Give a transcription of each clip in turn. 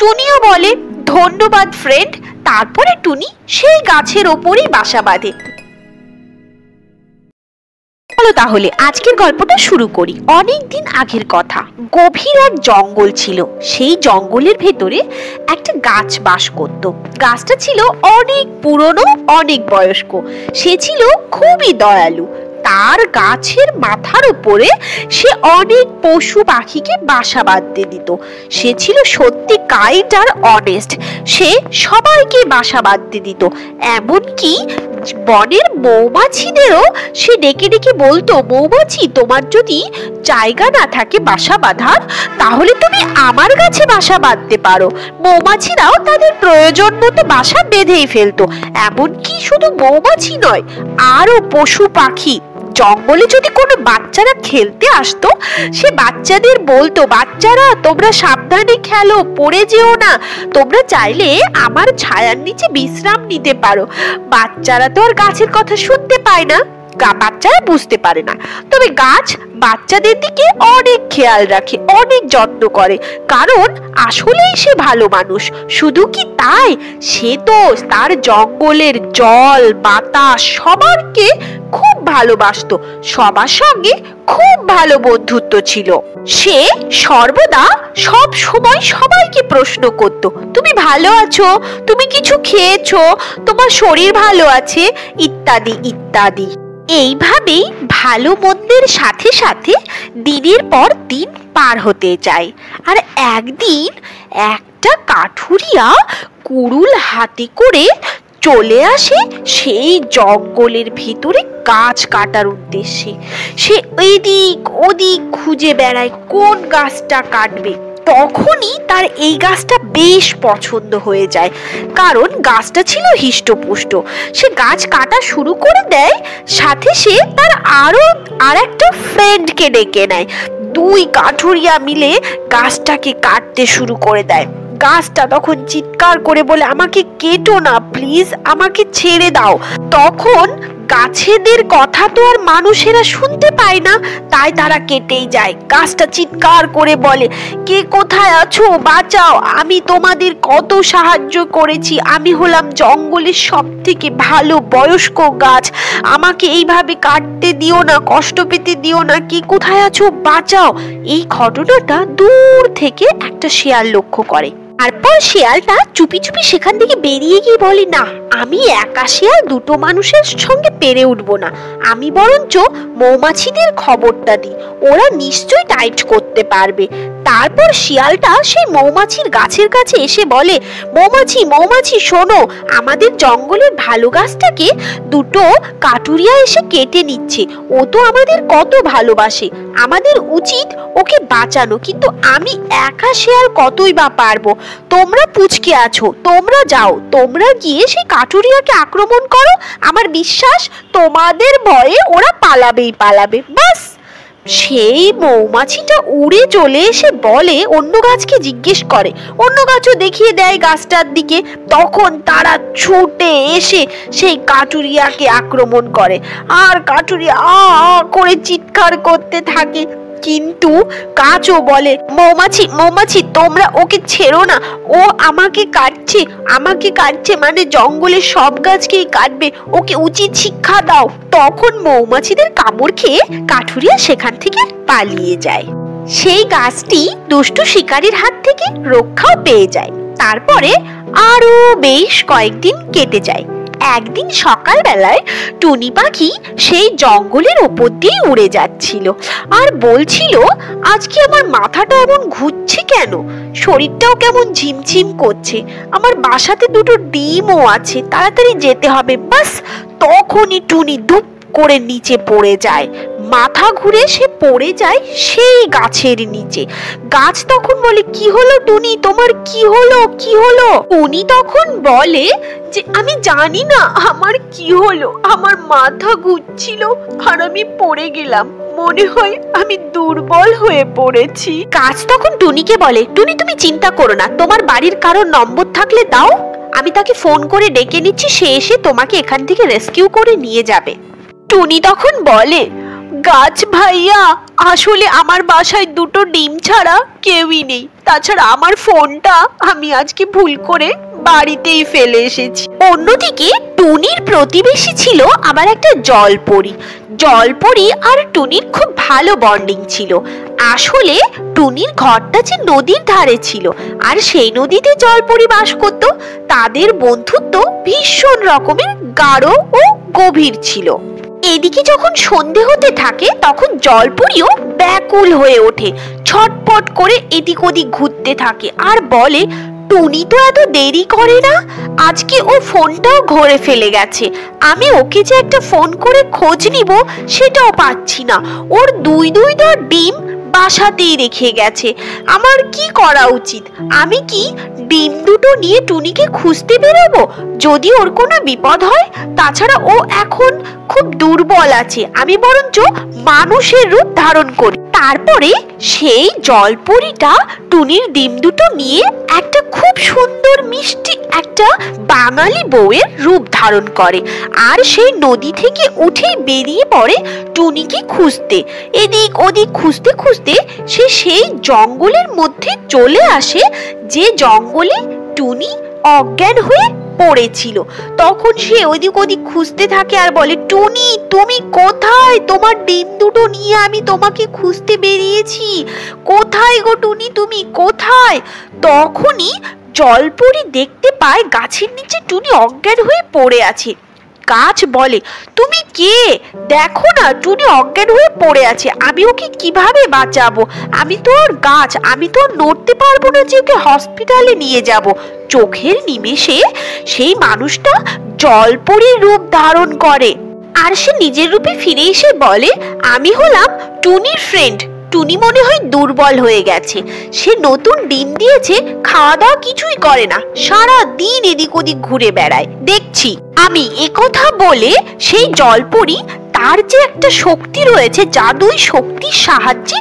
টুনিও বলে ধন্যবাদ ফ্রেন্ড। তারপরে টুনি সেই গাছের ওপরেই বাসা বাঁধে। চলো তাহলে আজকের গল্পটা শুরু করি। অনেক দিন আগের কথা, গভীর এক জঙ্গল ছিল। সেই জঙ্গলের ভেতরে একটা গাছ বাস করত। গাছটা ছিল অনেক পুরনো, অনেক বয়স্ক। সে ছিল খুবই দয়ালু। তার গাছের মাথার উপরে সে অনেক পশু পাখিকে বাসা বাঁধতে দিত। সে ছিল সত্যি কাইন্ড আর অনেস্ট। সে সবাইকে বাসা বাঁধতে দিত, এমনকি বনের মৌমাছিদেরও সে ডেকে ডেকে বলতো, মৌমাছি তোমার যদি জায়গা না থাকে বাসা বাঁধার, তাহলে তুমি আমার কাছে বাসা বাঁধতে পারো। মৌমাছিরাও তাদের প্রয়োজন মতো বাসা বেঁধেই ফেলতো। এমনকি শুধু মৌমাছি নয়, আরো পশু পাখি। জঙ্গলে যদি কোনো বাচ্চারা খেলতে আসতো, সে বাচ্চাদের বলতো, বাচ্চারা তোমরা সাবধানে খেলো, পড়ে যেও না। তোমরা চাইলে আমার ছায়ার নিচে বিশ্রাম নিতে পারো। বাচ্চারা তো আর গাছের কথা শুনতে পায় না, বাচ্চারা বুঝতে পারে না। তবে গাছ বাচ্চাদের দিকে অনেক খেয়াল রাখে, অনেক যত্ন করে, কারণ আসলেই সে ভালো মানুষ। শুধু কি তাই, সে তো তার জঙ্গলের জল বাতাস সবারকে খুব ভালোবাসতো। সবার সঙ্গে খুব ভালো বন্ধুত্ব ছিল। সে সর্বদা সব সময় সবাইকে প্রশ্ন করত, তুমি ভালো আছো, তুমি কিছু খেয়েছো, তোমার শরীর ভালো আছে, ইত্যাদি ইত্যাদি। এইভাবেই ভালো মন্দের সাথে সাথে দিনের পর দিন পার হতে যায়। আর একদিন একটা কাঠুরিয়া কুড়ুল হাতে করে চলে আসে সেই জঙ্গলের ভিতরে গাছ কাটার উদ্দেশ্যে। সে এদিক ওদিক খুঁজে বেড়ায় কোন গাছটা কাটবে। তখনই তার এই গাছটা বেশ পছন্দ হয়ে যায়, কারণ গাছটা ছিল হিষ্টপুষ্ট। সে গাছ কাটা শুরু করে দেয়, সাথে সে তার আর একটা ফ্রেন্ডকে ডেকে নেয়। দুই কাঠুরিয়া মিলে গাছটাকে কাটতে শুরু করে দেয়। গাছটা তখন চিৎকার করে বলে, আমাকে কেটো না প্লিজ, আমাকে ছেড়ে দাও। তখন গাছেদের কথা তো আর মানুষেরা শুনতে পায় না, তাই তারা কেটেই যায়। গাছটা চিৎকার করে বলে, কে কোথায় আছো, বাঁচাও, আমি তোমাদের কত সাহায্য করেছি, আমি হলাম জঙ্গলের সব থেকে ভালো বয়স্ক গাছ, আমাকে এইভাবে কাটতে দিও না, কষ্ট পেতে দিও না, কে কোথায় আছো, বাঁচাও। এই ঘটনাটা দূর থেকে একটা শিয়াল লক্ষ্য করে। তারপর শিয়ালটা চুপি চুপি সেখান থেকে বেরিয়ে গিয়ে বলে, না, আমি একা শিয়াল দুটো মানুষের সঙ্গে পেরে উঠবো না, আমি বরঞ্চ মৌমাছিদের খবরটা দিই, ওরা নিশ্চয়ই টাইট করতে পারবে। তারপর শিয়ালটা সেই মৌমাছির গাছের কাছে এসে বলে, মৌমাছি মৌমাছি শোনো, আমাদের জঙ্গলের ভালো গাছটাকে দুটো কাঠুরিয়া এসে কেটে নিচ্ছে। ও তো আমাদের কত ভালোবাসে, আমাদের উচিত ওকে বাঁচানো, কিন্তু আমি একা শিয়াল কতই বা পারবো। তোমরা পুচকে আছো, তোমরা যাও, তোমরা গিয়ে সেই কাঠুরিয়াকে আক্রমণ করো, আমার বিশ্বাস তোমাদের ভয়ে ওরা পালাবেই পালাবে। বাস। সেই মৌমাছিটা উড়ে চলে এসে বলে, অন্য গাছকে জিজ্ঞেস করে, অন্য গাছও দেখিয়ে দেয় গাছটার দিকে। তখন তারা ছুটে এসে সেই কাঠুরিয়াকে আক্রমণ করে, আর কাঠুরিয়া আ করে চিৎকার করতে থাকে। কিন্তু গাছও বলে, মৌমাছি মৌমাছি তোমরা ওকে ছেড়ো না, ও আমাকে কাটছে, মানে জঙ্গলের সব গাছকেই কাটবে, ওকে উচিত শিক্ষা দাও। তখন মৌমাছিদের কামড় খেয়ে কাঠুরিয়া সেখান থেকে পালিয়ে যায়। সেই গাছটি দুষ্টু শিকারীর হাত থেকে রক্ষাও পেয়ে যায়। তারপরে আরো বেশ কয়েকদিন কেটে যায়। একদিন সকালবেলায় টুনি পাখি সেই জঙ্গলের ওপর দিয়ে উড়ে যাচ্ছিল আর বলছিল, আজকে আমার মাথাটা এমন ঘুরছে কেন, শরীরটাও কেমন ঝিমঝিম করছে, আমার বাসাতে দুটো ডিমও আছে, তাড়াতাড়ি যেতে হবে। বাস তখনই টুনি ধুপ করে নিচে পড়ে যায়, মাথা ঘুরে সে পড়ে যায় সেই গাছের নিচে। গাছ তখন বলে, কি হলো টুনি, তোমার কি হলো কি হলো? টুনি তখন বলে যে, আমি জানি না আমার কি হলো, আমার মাথা ঘুরছিল আর আমি পড়ে গেলাম, মনে হয় আমি দুর্বল হয়ে পড়েছি। গাছ তখন টুনিকে বলে, টুনি তুমি চিন্তা করো না, তোমার বাড়ির কারোর নম্বর থাকলে দাও, আমি তাকে ফোন করে ডেকে নিচ্ছি, সে এসে তোমাকে এখান থেকে রেস্কিউ করে নিয়ে যাবে। টুনি তখন বলে, গাছ ভাইয়া, আসলে আমার বাসায় দুটো ডিম ছাড়া কেউই নেই, তাছাড়া আমার ফোনটা আমি আজকে ভুল করে বাড়িতেই ফেলে এসেছি। অন্যদিকে টুনির প্রতিবেশী ছিল আবার একটা জলপরি। জলপরি আর টুনির খুব ভালো বন্ডিং ছিল। আসলে টুনির ঘরটা যে নদীর ধারে ছিল, আর সেই নদীতে জলপরি বাস করত। তাদের বন্ধুত্ব ভীষণ রকমের গাঢ় ও গভীর ছিল। এদিকে যখন সন্ধে হতে থাকে তখন জলপরিও ব্যাকুল হয়ে ওঠে, ছটপট করে এদিক ওদিক ঘুরতে থাকে আর বলে, টুনি তো এত দেরি করে না, আজকে ও ফোনটাও ঘরে ফেলে গেছে। আমি ওকে যে একটা ফোন করে খোঁজ নিব সেটাও পাচ্ছি না। ওর দুই ডিম বাসাতেই রেখে গেছে। আমার কি করা উচিত? আমি কি ডিম দুটো নিয়ে টুনিকে খুঁজতে বেরোবো যদি ওর কোনো বিপদ হয়? তাছাড়া ও এখন খুব দুর্বল আছে, আমি বরঞ্চ মানুষের রূপ ধারণ করি। তারপরে সেই জলপরিটা টুনির ডিম দুটো নিয়ে একটা খুব সুন্দর মিষ্টি একটা বাঙালি বউয়ের রূপ ধারণ করে, আর সেই নদী থেকে উঠেই বেরিয়ে পড়ে টুনিকে খুঁজতে। এদিক ওদিক খুঁজতে খুঁজতে সে সেই জঙ্গলের মধ্যে চলে আসে, যে জঙ্গলে টুনি অজ্ঞান হয়ে পড়েছিল। তখন সে ওদিক ওদিক খুঁজতে থাকে আর বলে, টুনি তুমি কোথায়? তোমার ডিম দুটো নিয়ে আমি তোমাকে খুঁজতে বেরিয়েছি, কোথায় গো টুনি, তুমি কোথায়? তখনই জলপরি দেখতে পায় গাছের নিচে টুনি অজ্ঞান হয়ে পড়ে আছে। গাছ বলে, তুমি কে? দেখো না টুনি অজ্ঞান হয়ে পড়ে আছে, আমি ওকে কিভাবে বাঁচাবো? আমি তো ওর গাছ, আমি তো নড়তে পারবো না যে ওকে হসপিটালে নিয়ে যাব। চোখের নিমেষে সেই মানুষটা জলপরির রূপ ধারণ করে, আর সে নিজের রূপে ফিরে এসে বলে, আমি হলাম টুনির ফ্রেন্ড। টুনি মনে হয় দুর্বল হয়ে গেছে, সে নতুন ডিম দিয়েছে, খাওয়া দাওয়া কিছুই করে না, সারা দিন এদিক ওদিক ঘুরে বেড়ায় দেখছি আমি। একথা বলে সেই জলপরি তার যে একটা শক্তি রয়েছে, জাদুই শক্তির সাহায্যে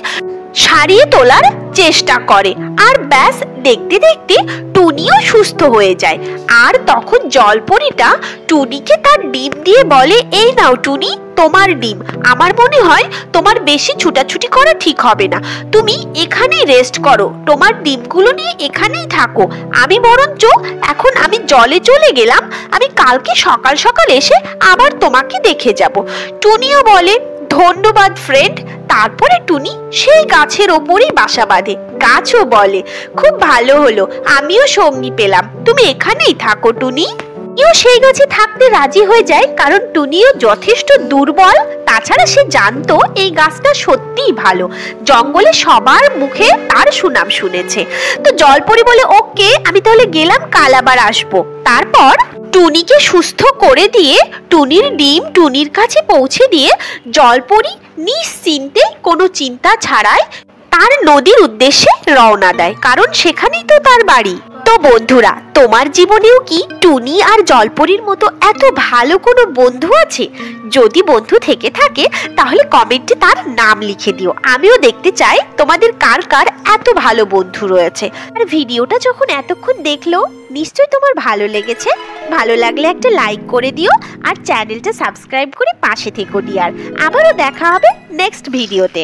সারিয়ে তোলার চেষ্টা করে, আর ব্যাস দেখতে দেখতে টুনিও সুস্থ হয়ে যায়। আর তখন জলপরিটা টুনিকে তার ডিম দিয়ে বলে, এই নাও টুনি তোমার ডিম। আমার মনে হয় তোমার বেশি ছুটাছুটি করা ঠিক হবে না, তুমি এখানেই রেস্ট করো, তোমার ডিমগুলো নিয়ে এখানেই থাকো। আমি বরঞ্চ এখন আমি জলে চলে গেলাম, আমি কালকে সকাল সকাল এসে আবার তোমাকে দেখে যাব। টুনিও বলে, ধন্যবাদ ফ্রেন্ড। তারপরে টুনি সেই গাছের ওপরেই বাসা বাঁধে। গাছও বলে, খুব ভালো হলো, আমিও সঙ্গী পেলাম, তুমি এখানেই থাকো টুনি। টুনিও সেই গাছে থাকতে রাজি হয়ে যায়, কারণ টুনিও যথেষ্ট দুর্বল। তাছাড়া সে জানতো এই গাছটা সত্যিই ভালো, জঙ্গলে সবার মুখে তার সুনাম শুনেছে। তো জলপরি বলে, ওকে আমি তাহলে গেলাম, কাল আবার আসবো। তারপর টুনিকে সুস্থ করে দিয়ে টুনির ডিম টুনির কাছে পৌঁছে দিয়ে জলপরি নিশ্চিন্তে কোনো চিন্তা ছাড়াই তার নদীর উদ্দেশ্যে রওনা দেয়, কারণ সেখানেই তো তার বাড়ি। তো বন্ধুরা, তোমার জীবনেও কি টুনি আর জলপরির মতো এত ভালো কোনো বন্ধু আছে? যদি বন্ধু থেকে থাকে তাহলে কমেন্টে তার নাম লিখে দিও, আমিও দেখতে চাই তোমাদের কার কার এত ভালো বন্ধু রয়েছে। আর ভিডিওটা যখন এতক্ষণ দেখলো নিশ্চয়ই তোমার ভালো লেগেছে। ভালো লাগলে একটা লাইক করে দিও, আর চ্যানেলটা সাবস্ক্রাইব করে পাশে থেকো ডিয়ার। আবারও দেখা হবে নেক্সট ভিডিওতে।